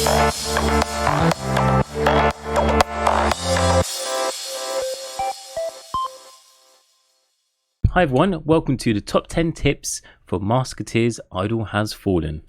Hi everyone, welcome to the top 10 tips for Masketeers Idol Has Fallen.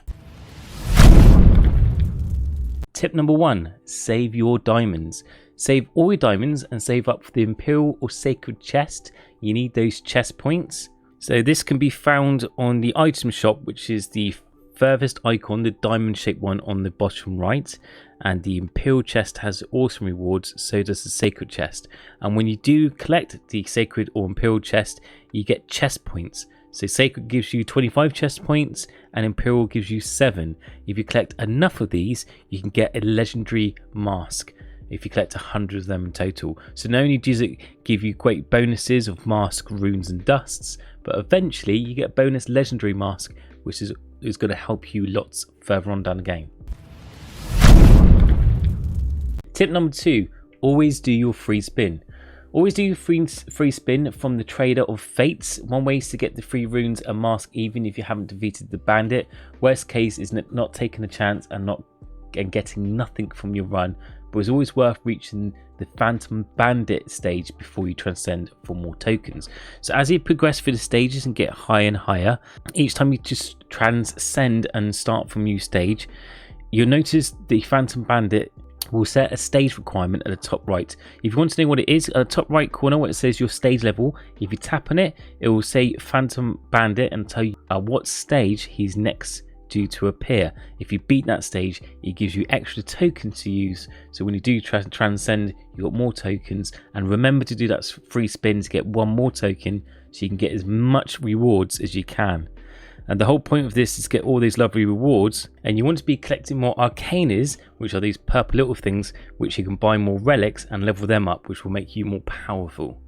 Tip number 1, save your diamonds. Save all your diamonds and save up for the Imperial or Sacred chest. You need those chest points. So this can be found on the item shop, which is the furthest icon, the diamond shaped one on the bottom right. And the Imperial chest has awesome rewards, so does the Sacred chest. And when you do collect the Sacred or Imperial chest, you get chest points. So Sacred gives you 25 chest points and Imperial gives you 7. If you collect enough of these, you can get a legendary mask if you collect 100 of them in total. So not only does it give you great bonuses of mask, runes and dusts, but eventually you get a bonus legendary mask, which is going to help you lots further on down the game. Tip number 2, always do your free spin. Always do your free spin from the Trader of Fates. One way is to get the free runes and mask even if you haven't defeated the bandit. Worst case is not taking a chance and getting nothing from your run, but it's always worth reaching the Phantom Bandit stage before you transcend for more tokens. So as you progress through the stages and get higher and higher, each time you just transcend and start from a new stage, you'll notice the Phantom Bandit will set a stage requirement at the top right. If you want to know what it is, at the top right corner where it says your stage level, if you tap on it, it will say Phantom Bandit and tell you at what stage he's next due to appear. If you beat that stage, it gives you extra tokens to use, so when you do transcend, you got more tokens. And remember to do that free spin to get one more token so you can get as much rewards as you can. And the whole point of this is to get all these lovely rewards, and you want to be collecting more arcanas, which are these purple little things which you can buy more relics and level them up, which will make you more powerful.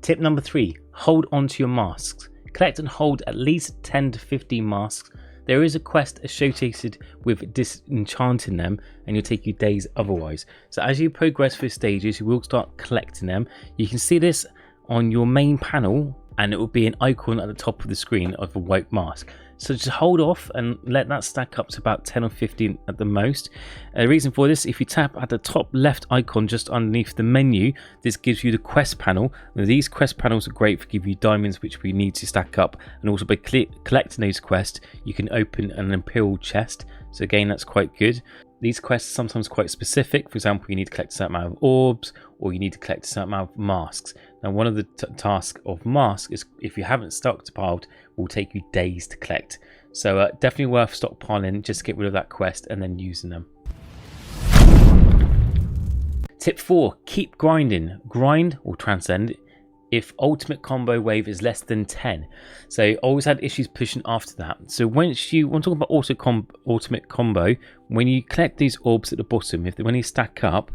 Tip number 3, hold on to your masks. Collect and hold at least 10 to 15 masks. There is a quest associated with disenchanting them, and it'll take you days otherwise. So as you progress through stages, you will start collecting them. You can see this on your main panel, and it will be an icon at the top of the screen of a white mask. So just hold off and let that stack up to about 10 or 15 at the most. The reason for this, if you tap at the top left icon just underneath the menu, this gives you the quest panel. Now, these quest panels are great for giving you diamonds which we need to stack up, and also by collecting those quests you can open an Imperial chest. So again, that's quite good. These quests are sometimes quite specific. For example, you need to collect a certain amount of orbs, or you need to collect a certain amount of masks. Now, one of the tasks of masks is, if you haven't stockpiled, will take you days to collect. So definitely worth stockpiling just to get rid of that quest and then using them. Tip 4, keep grinding. Grind or transcend if ultimate combo wave is less than 10. So I always had issues pushing after that. So when talking about ultimate combo, when you collect these orbs at the bottom, when you stack up,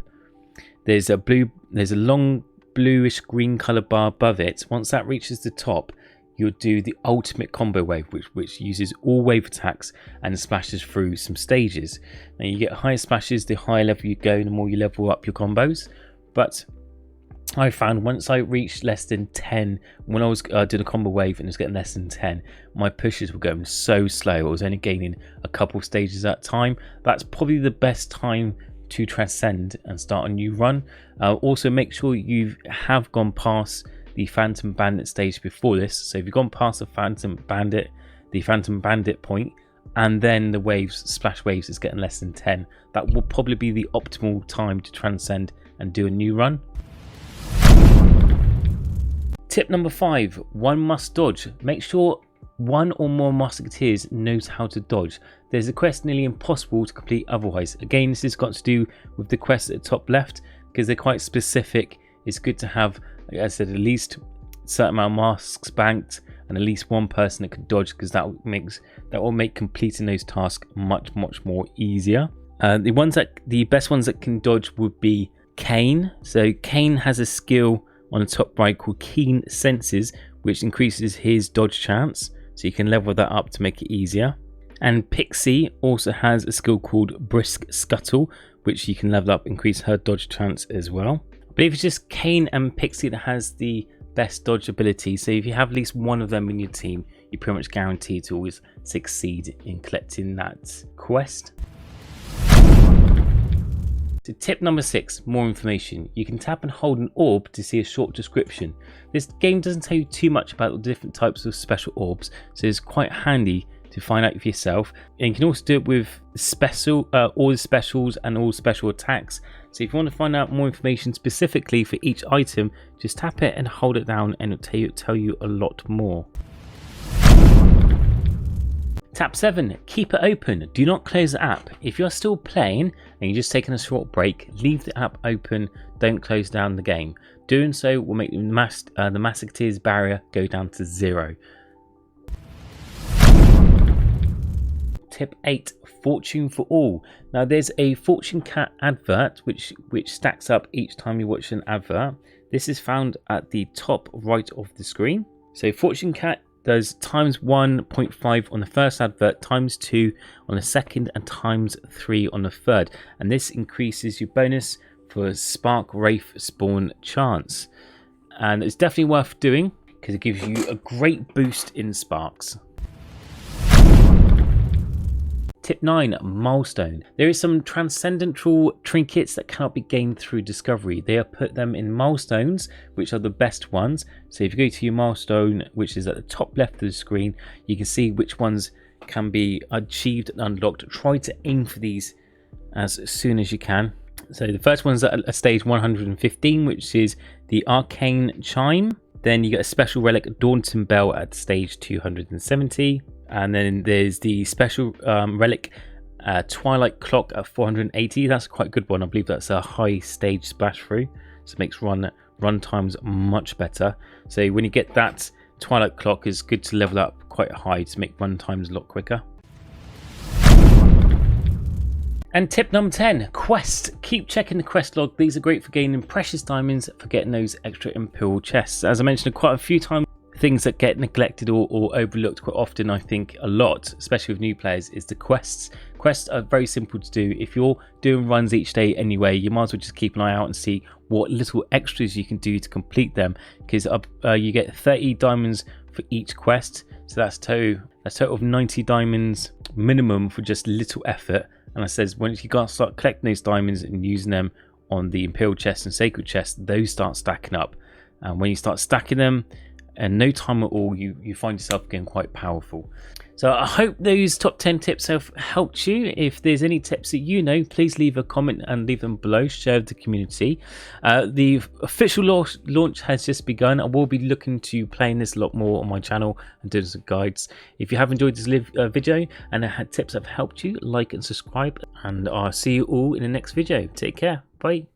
there's a long bluish green color bar above it. Once that reaches the top, you'll do the ultimate combo wave, which uses all wave attacks and splashes through some stages. Now you get higher splashes the higher level you go, the more you level up your combos. But I found once I reached less than 10, when I was doing a combo wave and it was getting less than 10, my pushes were going so slow. I was only gaining a couple stages at a time. That's probably the best time to transcend and start a new run. Also make sure you have gone past the Phantom Bandit stage before this. So if you've gone past the Phantom Bandit point, and then the splash waves is getting less than 10, that will probably be the optimal time to transcend and do a new run. Tip number 5, one must dodge. Make sure one or more Masketeers knows how to dodge. There's a quest nearly impossible to complete otherwise. Again, this has got to do with the quests at the top left, because they're quite specific. It's good to have, like I said, at least a certain amount of masks banked and at least one person that can dodge, because that will make completing those tasks much more easier. The best ones that can dodge would be Kane. So Kane has a skill on the top right called Keen Senses, which increases his dodge chance, so you can level that up to make it easier. And Pixie also has a skill called Brisk Scuttle, which you can level up, increase her dodge chance as well. I believe it's just Kane and Pixie that has the best dodge ability, so if you have at least one of them in your team, you're pretty much guaranteed to always succeed in collecting that quest. So tip number 6, more information. You can tap and hold an orb to see a short description. This game doesn't tell you too much about the different types of special orbs, so it's quite handy to find out for yourself. And you can also do it with all the specials and all special attacks. So if you want to find out more information specifically for each item, just tap it and hold it down and it'll tell you a lot more. Tap 7, keep it open. Do not close the app. If you're still playing and you're just taking a short break, leave the app open, don't close down the game. Doing so will make the Masketeers barrier go down to 0. Tip 8, fortune for all. Now there's a fortune cat advert which stacks up each time you watch an advert. This is found at the top right of the screen. So fortune cat does times 1.5 on the first advert, times 2 on the second, and times 3 on the third. And this increases your bonus for Spark Wraith spawn chance. And it's definitely worth doing because it gives you a great boost in sparks. Tip 9, milestone. There is some transcendental trinkets that cannot be gained through discovery. They are put them in milestones, which are the best ones. So if you go to your milestone, which is at the top left of the screen, you can see which ones can be achieved and unlocked. Try to aim for these as soon as you can. So the first one's at stage 115, which is the arcane chime. Then you get a special relic, Daunting Bell, at stage 270. And then there's the special relic, Twilight Clock at 480. That's quite a good one. I believe that's a high stage splash through, so it makes run times much better. So when you get that Twilight Clock, it's good to level up quite high to make run times a lot quicker. And tip number 10, quests. Keep checking the quest log. These are great for gaining precious diamonds for getting those extra imperial chests. As I mentioned quite a few times, things that get neglected or overlooked quite often, I think a lot, especially with new players, is the quests. Quests are very simple to do. If you're doing runs each day anyway, you might as well just keep an eye out and see what little extras you can do to complete them, because you get 30 diamonds for each quest, so that's a total of 90 diamonds minimum for just little effort. And I says once you start collecting those diamonds and using them on the imperial chest and sacred chest, those start stacking up, and when you start stacking them, and no time at all, you find yourself getting quite powerful. So I hope those top 10 tips have helped you. If there's any tips that you know, please leave a comment and leave them below, share with the community. The official launch has just begun. I will be looking to playing this a lot more on my channel and doing some guides. If you have enjoyed this video and tips have helped you, like and subscribe, and I'll see you all in the next video. Take care. Bye.